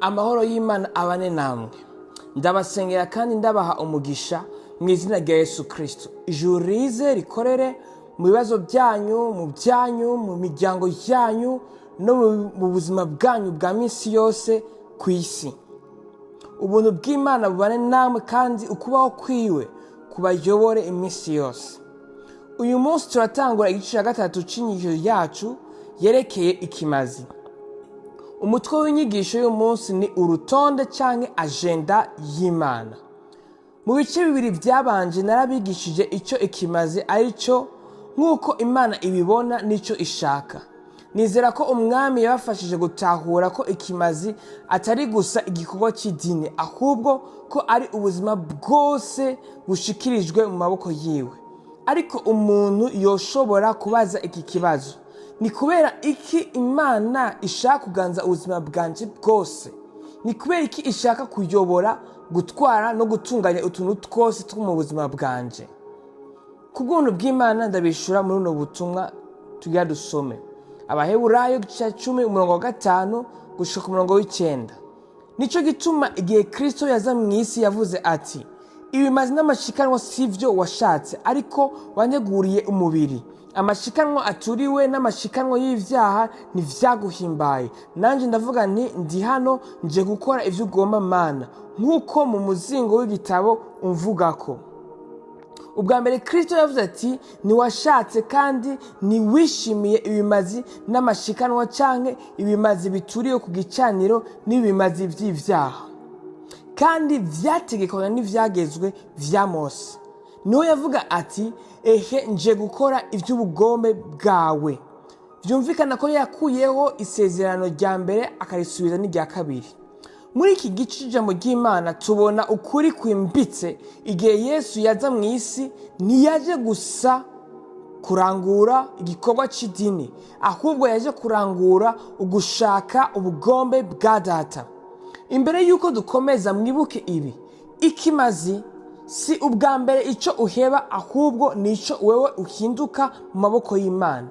Amahoro y'Imana abane namwe. Ndabasengera kandi ndabaha umugisha mu izina rya Yesu Kristo. Ijuru rize rikorere mu bibazo byanyu, mu miryango yanyu no mu buzima bwanyu bwa minsi yose ku isi. Ubuntu bw'Imana bubane namwe kandi ukubaho kwiwe kubayobore iminsi yose. Uyu munsi turatangura igice cya gatatu cy'inyigisho yacu yerekeye ikimazi. Umutwe w'inyigisho y'uyu munsi ni urutonde canke agenda y'Imana. Mu bice bibiri byabanje narabigishije icyo ikimazi ari cyo nk'uko Imana ibibona n'icyo ishaka. Nizera ko umwami yabafashije gutahura ko ikimazi atari gusa igikorwa cy'idini, ahubwo ko ari ubuzima bwose bushikirijwe mu maboko yiwe. Ariko umuntu yoshobora kubaza iki kibazo: ni kubera iki Imana ishaka kuganza ubuzima bwanje bwose? Ni kubera iki ishaka kuyobora, gutwara no gutunganya utuntu twose two mu buzima bwanje? Ku bw'ubuntu bw'Imana ndabishura muri buno butumwa tugira dusome. Abaheburayo igice 10:5 gushika 9. Nico gituma igihe Kristo yaza mu isi yavuze ati: ibimazi n'amashikanwa sivyo washatse, ariko wanteguriye umubiri. Amashikanwa aturiwe n'amashikanwa y'ivyaha ntivyaguhimbaye. Nanje ndavuga nti ndi hano nje gukora ivyo ugomba Mana, nk'uko mu muzingo w'igitabo umvugako. Ubwa mbere Kristo yavuze ati niwashatse kandi niwishimiye ibimazi n'amashikanwa canke ibimazi bituriye ku gicaniro n'ibimazi vy'ivyaha, kandi vyategekanywa n'ivyagezwe vya Mose. Niho yavuga ati ehe nje gukora ivy'ubugombe bwawe. Vyumvikana ko yakuyeho isezerano rya mbere akarisubiza n'irya kabiri. Muri iki gice cy'ijambo ry'Imana tubona ukuri kwimbitse. Igihe Yesu yaza mu isi ntiyaje gusa kurangura igikorwa cy'idini, ahubwo yaje kurangura ugushaka ubugombe bwa Data. Imbere y'uko dukomeza mwibuke ibi: ikimazi si ubwa mbere icyo uheba, ahubwo nicyo wewe uhinduka mu maboko y'Imana.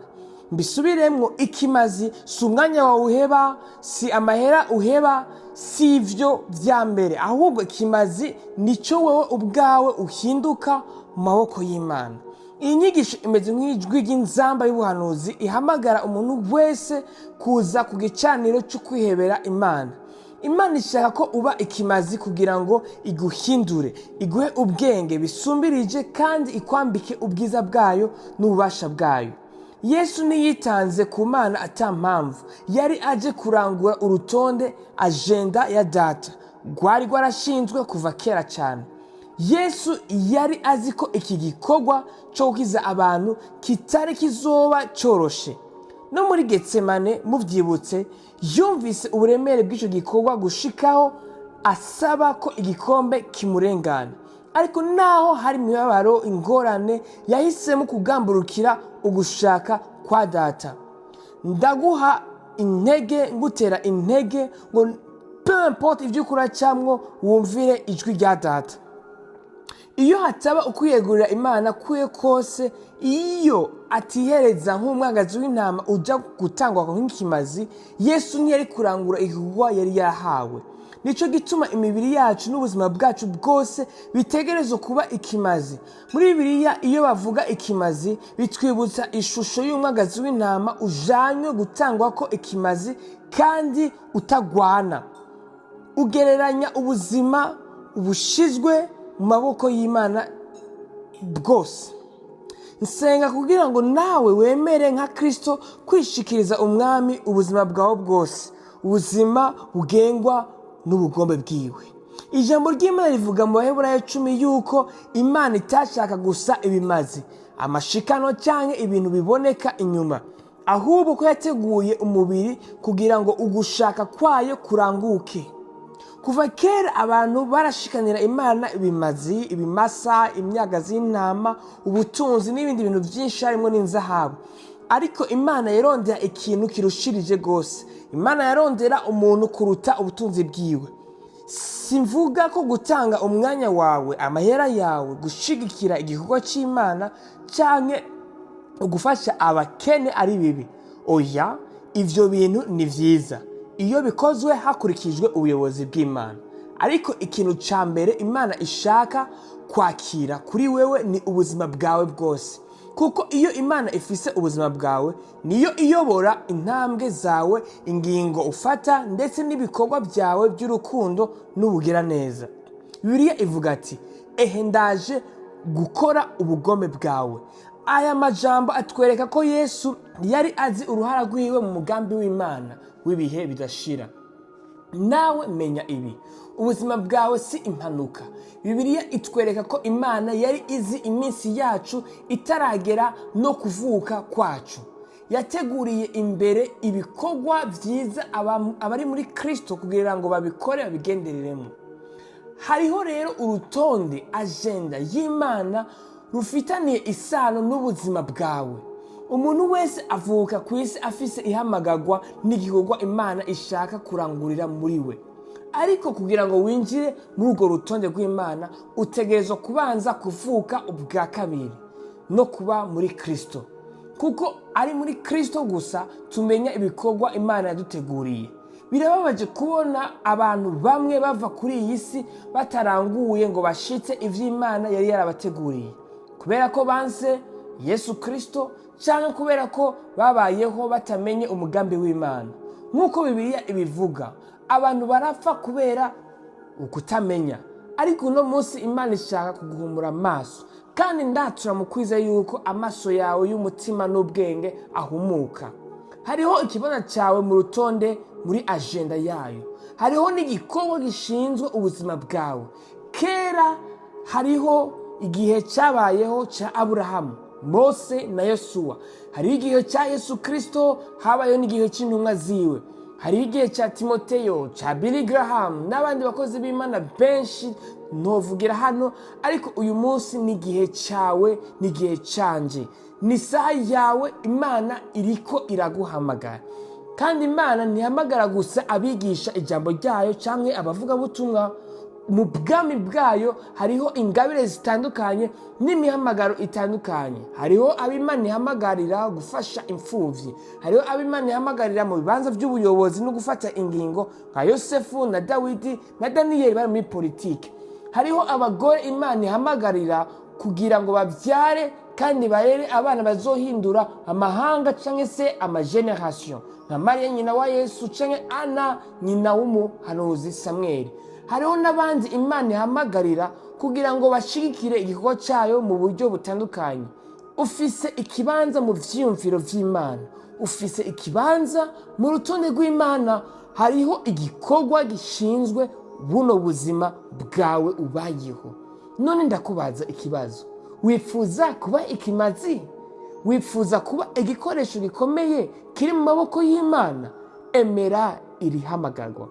Mbisubiremwo, ikimazi si umwanya wawe uheba, si amahera uheba, si ivyo vya mbere, ahubwo ikimazi nicyo wewe ubwawe uhinduka mu maboko y'Imana. Iyi nyigisho imeze nk'ijwi ry'inzamba y'ubuhanuzi ihamagara umuntu wese kuza ku gicaniro cyo kwihebera Imana. Imana ishaka ko uba ikimazi kugira ngo iguhindure, iguhe ubwenge bisumbirije kandi ikwambike ubwiza bwayo n'ububasha bwayo. Yesu niyitanze ku Mana atampamvu, yari aje kurangura urutonde, agenda ya Data rwari rwarashinzwe kuva kera cyane. Yesu yari azi ko iki gikorwa cyo gukiza abantu kitari kizoba cyoroshe. No muri Getsemane muvyibutse, yumvise uburemere bw'icyo gikorwa gushikaho asaba ko igikombe kimurengana. Ariko naho hari imibabaro, ingorane, yahisemo kugamburukira ugushaka kwa Data. Ndaguha intege, ngutera intege ngo peu importe ivyo ukora cyamwo wumvire ijwi rya Data. Iyo hataba ukwiyegurira Imana kuye kose, iyo atihereza nk'umwagazi w'intama uja gutangwa nk'ikimazi, Yesu ntiyari kurangura igikorwa yari yahawe. Nico gituma imibiri yacu n'ubuzima bwacu bwose bitegerezwa kuba ikimazi. Muri Bibiliya iyo bavuga ikimazi bitwibutsa ishusho y'umwagazi w'intama ujanywe gutangwa ko ikimazi kandi utagwana. Ugereranya ubuzima bushizwe mu maboko y'Imana bwose. Nsenga kugira ngo nawe wemere nka Kristo kwishikiriza umwami ubuzima bwawe bwose, ubuzima bugengwa n'ubugombe bwiwe. Ijambo ry'Imana rivuga mu Baheburayo 10 yuko Imana itashaka gusa ibimazi, amashikano cyangwa ibintu biboneka inyuma, ahubwo ko yateguye umubiri kugira ngo ugushaka kwayo kuranguke. Kuva kera abantu barashikanira Imana ibimazi, ibimasa, imyagazi y'intama, ubutunzi n'ibindi bintu byinshi harimo n'inzahabu. Ariko Imana yarondera ikintu kirushirije gose. Imana yarondera umuntu kuruta ubutunzi bwiwe. Simvuga ko gutanga umwanya wawe, amahera yawe, gushigikira igikorwa cy'Imana canke ugufasha abakene ari bibi. Oya, ivyo bintu ni vyiza. iyo bikozwe hakurikijwe ubuyobozi bw'Imana. Ariko ikintu ca mbere Imana ishaka kwakira kuri wewe ni ubuzima bwawe bwose, kuko iyo Imana ifise ubuzima bwawe niyo iyobora intambwe zawe, ingingo ufata ndetse n'ibikorwa byawe by'urukundo n'ubugiraneza. Bibiliya ivuga ati, ehe ndaje gukora ubugome bwawe. Aya majambo atwereka ko Yesu yari azi uruhara rwiwe mu mugambi w'Imana w'ibihe bidashira. Nawe menya ibi, ubuzima bwawe si impanuka. Bibiliya itwereka ko Imana yari izi iminsi yacu itaragera no kuvuka kwacu. Yateguriye imbere ibikorwa byiza abari muri Kristo kugira ngo babikore babigendereremo. Hariho rero urutonde, agenda y'Imana rufitaniye isano n'ubuzima bwawe. Umuntu wese avuka ku isi afise ihamagarwa n'igikorwa Imana ishaka kurangurira muri we. Ariko kugira ngo winjire muri urwo rutonde rw'Imana utegerezwa kubanza kuvuka ubwa kabiri no kuba muri Kristo, kuko ari muri Kristo gusa tumenya ibikorwa Imana yaduteguriye. Birababaje kubona abantu bamwe bava kuri iyi si bataranguye ngo bashitse ivy'Imana yari yarabateguriye, kubera ko banse Yesu Kristo cyangwa kubera ko babayeho batamenye umugambi w'Imana. Nk'uko Bibiliya ibivuga, abantu barapfa kubera ukutamenya. Ariko uno munsi Imana ishaka kuguhumura amaso, kandi ndatura mu kwiza yuko amaso yawe y'umutima n'ubwenge ahumuka. Hariho ikibanza cyawe mu rutonde, muri agenda yayo. Hariho n'igikorwa gishinzwe ubuzima bwawe. Kera hariho igihe cyabayeho cya Aburahamu, Mose na Yosuwa. Hariho igihe cya Yesu Kristo, habayeho n'igihe cy'intumwa ziwe. Hariho igihe cya Timoteyo, cya Billy Graham n'abandi bakozi b'Imana benshi ntovugira hano. Ariko uyu munsi ni igihe cyawe, ni igihe canje, ni isaha yawe. Imana iriko iraguhamagara, kandi Imana ntihamagara gusa abigisha ijambo ryayo cyangwa abavugabutumwa. Mu bwami bwayo hariho ingabire zitandukanye n'imihamagaro itandukanye. Hariho ab'Imana ihamagarira gufasha imfuvyi, hariho ab'Imana ihamagarira mu bibanza by'ubuyobozi no gufata ingingo nka Yosefu na Dawidi na Daniyeli bari muri politike. Hariho abagore Imana ihamagarira kugira ngo babyare kandi barere abana bazohindura amahanga cyangwa se amageneration, nka Mariya nyina wa Yesu cyangwa Ana nyina w'umuhanuzi Samweli. Hariho n'abandi Imana ihamagarira kugira ngo bashigikire igikorwa cyayo mu buryo butandukanye. Ufise ikibanza mu vyiyumviro vy'Imana, ufise ikibanza mu rutonde rw'Imana. Hariho igikorwa gishinzwe buno buzima bwawe ubayeho. None ndakubaza ikibazo, wifuza kuba ikimazi? Wifuza kuba igikoresho gikomeye kiri mu maboko y'Imana? Emera iri hamagarwa,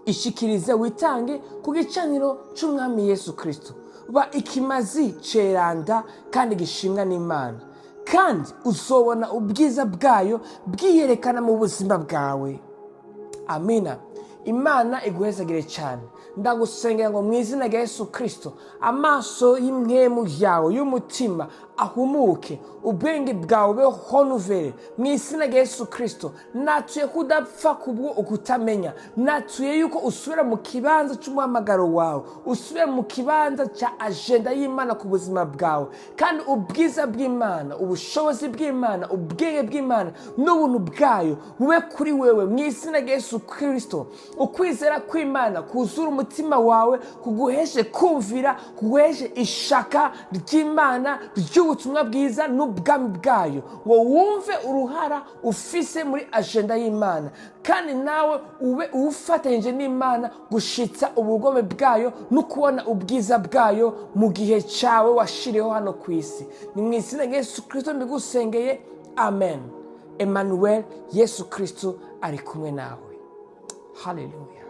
ishikirize witange ku gicaniro c'Umwami Yesu Kristo. Ba ikimazi ceranda kandi gishimwa n'Imana, kandi uzobona ubwiza bwayo bwiyerekana mu buzima bwawe. Amina. Imana iguhezagire cyane. Ndagusengera ngo mu izina rya Yesu Kristo amaso y'imwemu yawe y'umutima ahumuke, ubwenge bwawe be honuvere mu izina rya Yesu Kristo. Natuye kudapfa kubwo ukutamenya, natuye yuko usubira mu kibanza cy'umuhamagaro wawe, usubira mu kibanza cya agenda y'Imana ku buzima bwawe, kandi ubwiza bw'Imana, ubushobozi bw'Imana, ubwenge bw'Imana n'ubuntu bwayo bube kuri wewe mu izina rya Yesu Kristo. Ukwizera kw'Imana kuzura umutima wawe, kuguheshe kumvira, kuguheshe ishaka ry'Imana ry'ubutumwa bwiza n'ubwami bwayo, ngo wumve uruhara ufise muri agenda y'Imana, kandi nawe ube ufatanyije n'Imana gushitsa ubugome bwayo no kubona ubwiza bwayo mu gihe cyawe washiriho hano ku isi. Ni mu izina rya Yesu Kristo mbigusengeye, amen. Emmanuel, Yesu Kristo ari kumwe nawe. Hallelujah.